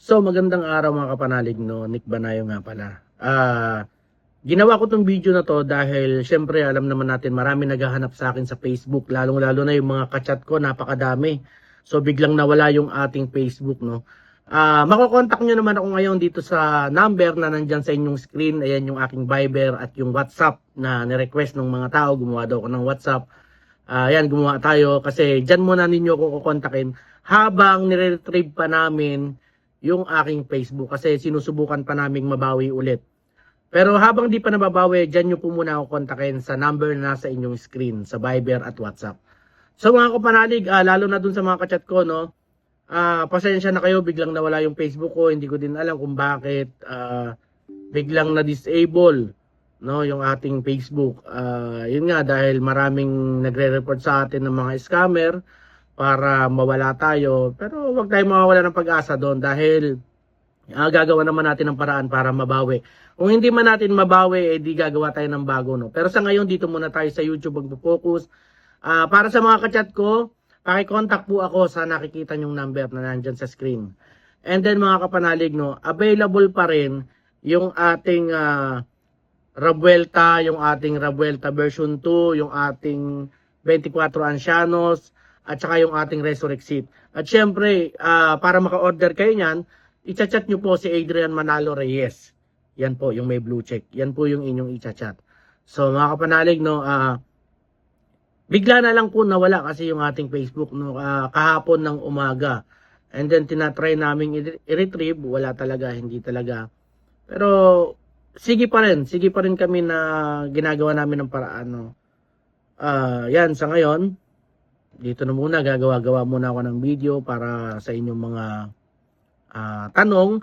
So, magandang araw mga kapanalig, no? Nick Banayo nga pala. Ginawa ko tong video na to dahil syempre alam naman natin marami naghahanap sa akin sa Facebook, lalong-lalo na yung mga kachat ko, napakadami. So, biglang nawala yung ating Facebook, no? Makokontak nyo naman ako ngayon dito sa number na nandyan sa inyong screen. Ayan yung aking Viber at yung WhatsApp na nirequest ng mga tao. Gumawa daw ako ng WhatsApp. Ayan, gumawa tayo kasi dyan muna ninyo ako kukontakin habang nire-retrieve pa namin yung aking Facebook kasi sinusubukan pa naming mabawi ulit. Pero habang di pa nababawi, dyan nyo po muna ako kontakin sa number na nasa inyong screen, sa Viber at WhatsApp. So mga kapanalig, lalo na dun sa mga kachat ko, no, pasensya na kayo, biglang nawala yung Facebook ko, hindi ko din alam kung bakit, biglang na-disable, no, yung ating Facebook. Yun nga, dahil maraming nagre-report sa atin ng mga scammer, para mawala tayo. Pero wag tayong mawawala ng pag-asa doon dahil gagawa naman natin ng paraan para mabawi. Kung hindi man natin mabawi, di gagawa tayo ng bago. No? Pero sa ngayon, dito muna tayo sa YouTube magpo-focus. Para sa mga kachat ko, pakicontact po ako sa nakikita nyong number na nandyan sa screen. And then mga kapanalig, no, available pa rin yung ating Revuelta, yung ating Revuelta version 2, yung ating 24 Ancianos, at saka yung ating Resurrect Seat. At syempre, para maka-order kayo niyan, i-chat nyo po si Adrian Manalo Reyes. Yan po, yung may blue check. Yan po yung inyong i-chat. So, mga kapanalig, no, bigla na lang po nawala kasi yung ating Facebook, no, kahapon ng umaga. And then, tinatry namin i-retrieve. Wala talaga, hindi talaga. Pero, sige pa rin kami na ginagawa namin ng paraan, no. Yan, sa ngayon, dito na muna, gagawa muna ako ng video para sa inyong mga tanong.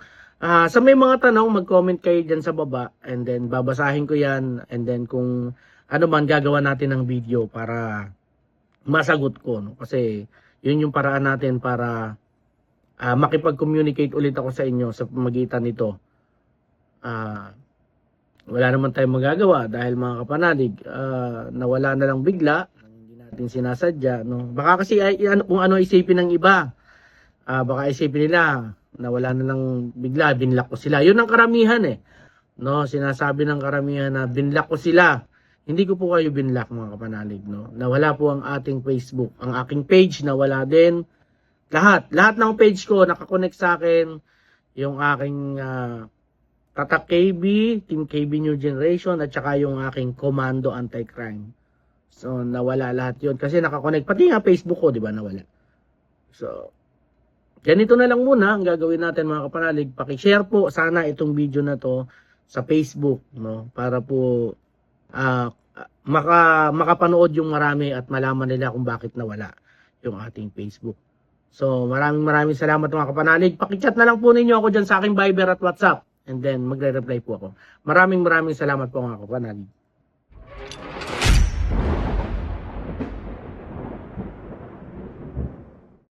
Sa may mga tanong, mag-comment kayo dyan sa baba and then babasahin ko yan and then kung ano man, gagawa natin ng video para masagot ko. No? Kasi yun yung paraan natin para makipag-communicate ulit ako sa inyo sa pamagitan nito. Wala naman tayong magagawa dahil mga kapanalig, nawala na lang bigla. Natin sinasadya, no? Baka kasi kung ano isipin ng iba. Baka isipin nila na wala na lang bigla, binlock ko sila. Yun ang karamihan no? Sinasabi ng karamihan na binlock ko sila. Hindi ko po kayo binlock mga kapanalig, no? Nawala po ang ating Facebook. Ang aking page nawala din. Lahat ng page ko nakakonect sa akin. Yung aking Tatak KB, Team KB New Generation at saka yung aking Commando Anti-Crime. So, nawala lahat yun. Kasi nakakonect. Pati nga Facebook ko, di ba, nawala. So, ganito na lang muna ang gagawin natin mga kapanalig. Paki-share po sana itong video na to sa Facebook, no? Para po makapanood yung marami at malaman nila kung bakit nawala yung ating Facebook. So, maraming salamat mga kapanalig. Paki-chat na lang po ninyo ako dyan sa aking Viber at WhatsApp. And then, magre-reply po ako. Maraming salamat po mga kapanalig.